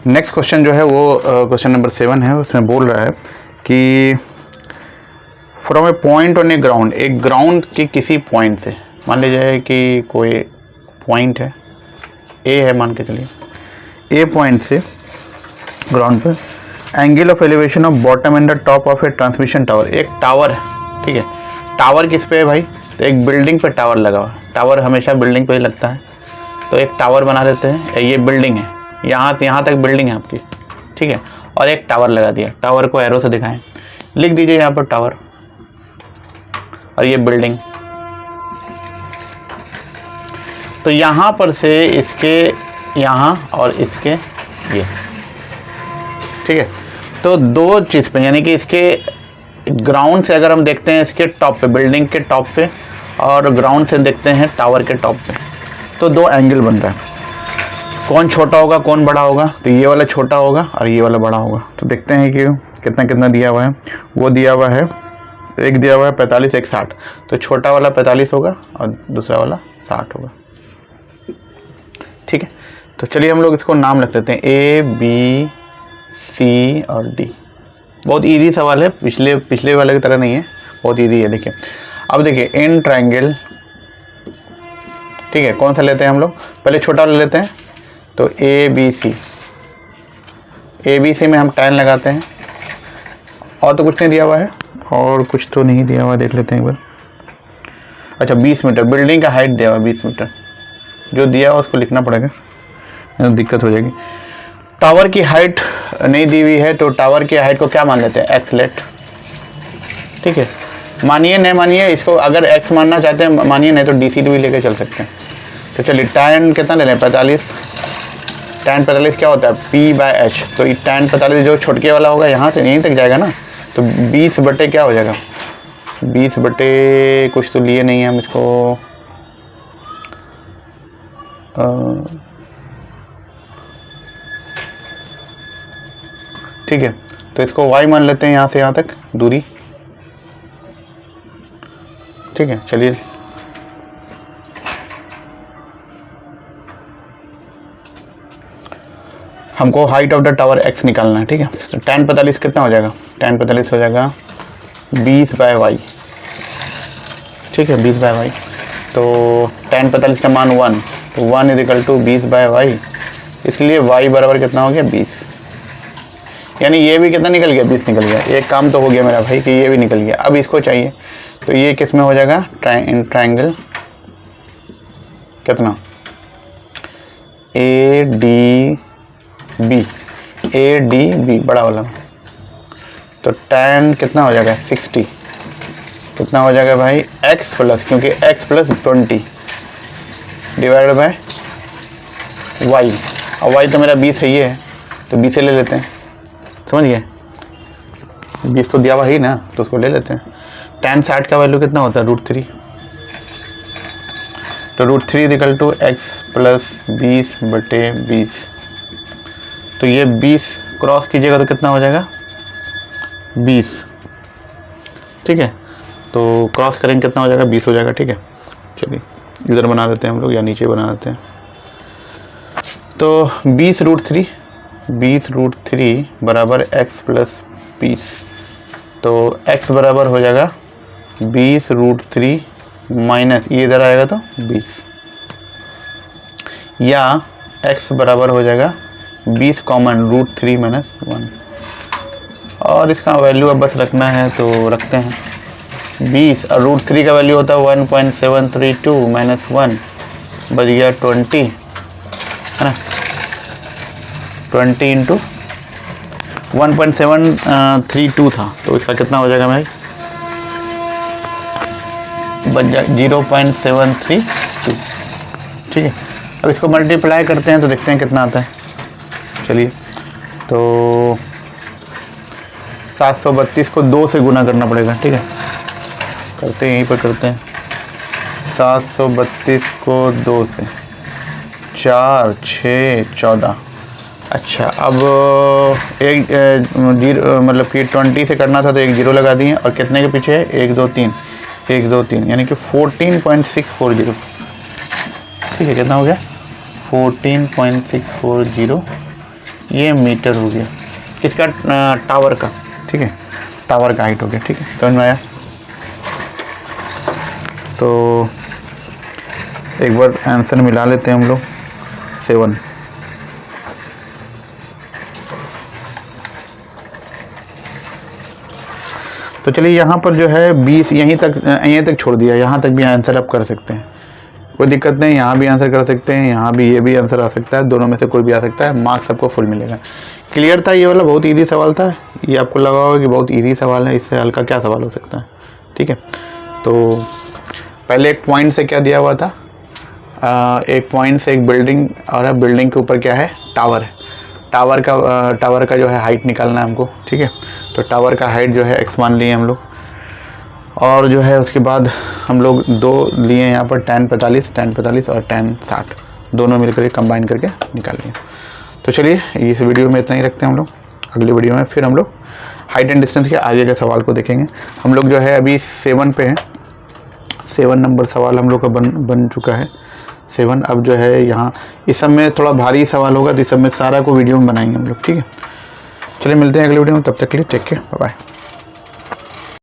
Next question जो है वो क्वेश्चन नंबर 7 है। उसमें बोल रहा है कि from A point on A ground, एक ग्राउंड के किसी पॉइंट से, मान लीजिए कि कोई पॉइंट है ए है, मान के चलिए ए पॉइंट से ग्राउंड पर angle of elevation of bottom and the top of A transmission tower. एक टावर है, ठीक है। टावर किस पे है भाई? तो एक बिल्डिंग पे टावर लगा हुआ है। टावर हमेशा बिल्डिंग पे ही लगता है, तो एक टावर बना देते हैं। ये बिल्डिंग है, यहाँ तक बिल्डिंग है आपकी, ठीक है। और एक टावर लगा दिया, टावर को एरो से दिखाएं, लिख दीजिए यहाँ पर टावर, और ये बिल्डिंग। तो यहाँ पर से इसके यहाँ और इसके ये, ठीक है। तो दो चीज़ पे, यानी कि इसके ग्राउंड से अगर हम देखते हैं इसके टॉप पे, बिल्डिंग के टॉप पे, और ग्राउंड से देखते हैं टावर के टॉप पे, तो दो एंगल बन रहा है। कौन छोटा होगा कौन बड़ा होगा? तो ये वाला छोटा होगा और ये वाला बड़ा होगा। तो देखते हैं कि कितना कितना दिया हुआ है। वो दिया हुआ है, एक दिया हुआ है 45, एक 60। तो छोटा वाला 45 होगा और दूसरा वाला 60 होगा, ठीक है। तो चलिए हम लोग इसको नाम रख लेते हैं A, B, C और D। बहुत इजी सवाल है, पिछले वाले की तरह नहीं है, बहुत इजी है। देखिए अब देखिए इन ट्रायंगल, ठीक है। कौन सा लेते हैं हम लोग? पहले छोटा वाला लेते हैं। तो ABC में हम tan लगाते हैं, और तो कुछ नहीं दिया हुआ है, और कुछ तो नहीं दिया हुआ, देख लेते हैं एक बार। अच्छा 20 मीटर बिल्डिंग का हाइट दिया हुआ है, 20 मीटर। जो दिया हुआ उसको लिखना पड़ेगा, तो दिक्कत हो जाएगी। टावर की हाइट नहीं दी हुई है, तो टावर की हाइट को क्या मान लेते हैं? x लेट, ठीक है। मानिए नहीं मानिए, इसको अगर x मानना चाहते हैं मानिए, नहीं तो DC भी लेके चल सकते हैं। तो चलिए tan कितना ले लें? 45। tan 45 क्या होता है? P/h। तो ये tan 45 जो छोटके वाला होगा यहाँ से यहीं तक जाएगा ना, तो 20 बटे क्या हो जाएगा? 20 बटे कुछ तो लिए नहीं है हम इसको, ठीक है। तो इसको y मान लेते हैं, यहाँ से यहाँ तक दूरी, ठीक है। चलिए हमको height of the tower x निकालना है, ठीक है। तो tan 45 कितना हो जाएगा? tan 45 हो जाएगा 20/y, ठीक है, 20/y। तो tan 45 का मान 1, तो 1 = 20/y, इसलिए y बराबर कितना हो गया? 20। यानी ये भी कितना निकल गया? 20 निकल गया। एक काम तो हो गया मेरा भाई कि ये भी निकल गया। अब इसको चाहिए, तो ये किस में हो जाएगा? ट्रायंगल कितना? ADB बड़ा वाला। तो tan कितना हो जाएगा? 60। कितना हो जाएगा भाई? x प्लस, क्योंकि x + 20 डिवाइडेड बाय y। और y तो मेरा 20 है, ये है, तो 20 से ले लेते हैं, समझ गए? 20 तो दिया हुआ ही ना, तो उसको ले लेते हैं। tan 60 का वैल्यू कितना होता है? √3। तो √3 = x + 20/20। तो ये 20 क्रॉस कीजिएगा तो कितना हो जाएगा? 20, ठीक है। तो क्रॉस करेंगे कितना हो जाएगा? 20 हो जाएगा, ठीक है। चलिए इधर बना देते हैं हम लोग, या नीचे बना देते हैं। तो 20√3 बराबर x + 20। तो x बराबर हो जाएगा 20√3 माइनस ये इधर आएगा तो 20, या x बराबर हो जाएगा 20 कॉमन √3 - 1। और इसका वैल्यू अब बस रखना है तो रखते हैं 20, और √3 का वैल्यू होता है 1.732 - 1 बच गया 20, है ना। 20 × 1.732 था, तो इसका कितना हो जाएगा भाई? बच जाए 0.732, ठीक है। अब इसको मल्टीप्लाई करते हैं तो देखते हैं कितना आता है। चलिए तो 732 को 2 से गुना करना पड़ेगा, ठीक है। करते हैं, यहीं पर करते हैं। 732 को 2 से 4, 6, 14। अच्छा अब एक जीरो, मतलब कि 20 से करना था तो एक जीरो लगा दिए, और कितने के पीछे है? 1 2 3, 1 2 3, यानी कि 14.640, ठीक है। कितना हो गया? 14.640 ये मीटर हो गया इसका टावर का, ठीक है, टावर का हाइट हो गया, ठीक है, समझ में आया। तो एक बार आंसर मिला लेते हैं हम लोग 7। तो चलिए यहाँ पर जो है 20 यहीं तक छोड़ दिया, यहाँ तक भी आंसर आप कर सकते हैं, कोई दिक्कत नहीं। यहाँ भी आंसर कर सकते हैं, यहाँ भी, ये भी आंसर आ सकता है, दोनों में से कोई भी आ सकता है, मार्क्स सबको फुल मिलेगा। क्लियर था ये वाला, बहुत इजी सवाल था। ये आपको लगा होगा कि बहुत इजी सवाल है, इससे हल्का क्या सवाल हो सकता है, ठीक है। तो पहले एक पॉइंट से क्या दिया हुआ था, एक पॉइंट से एक बिल्डिंग, और बिल्डिंग के ऊपर क्या है, टावर है। टावर का जो है हाइट निकालना है हमको, ठीक है। तो टावर का हाइट जो है x मान लिए हम लोग, और जो है उसके बाद हम लोग 2 लिए यहाँ पर tan 45 और tan 60, दोनों मिलकर के कंबाइन करके निकाल लिए। तो चलिए इस वीडियो में इतना ही रखते हैं हम लोग। अगली वीडियो में फिर हम लोग हाइट एंड डिस्टेंस के आगे के सवाल को देखेंगे। हम लोग जो है अभी 7 पे हैं, 7 नंबर सवाल हम लोग का बन चुका है 7। अब जो है यहाँ इस सब में थोड़ा भारी सवाल होगा, तो इस सब में सारा को वीडियो में बनाएंगे हम लोग, ठीक है। चलिए मिलते हैं अगले वीडियो में, तब तक के लिए टेक केयर, बाय बाय।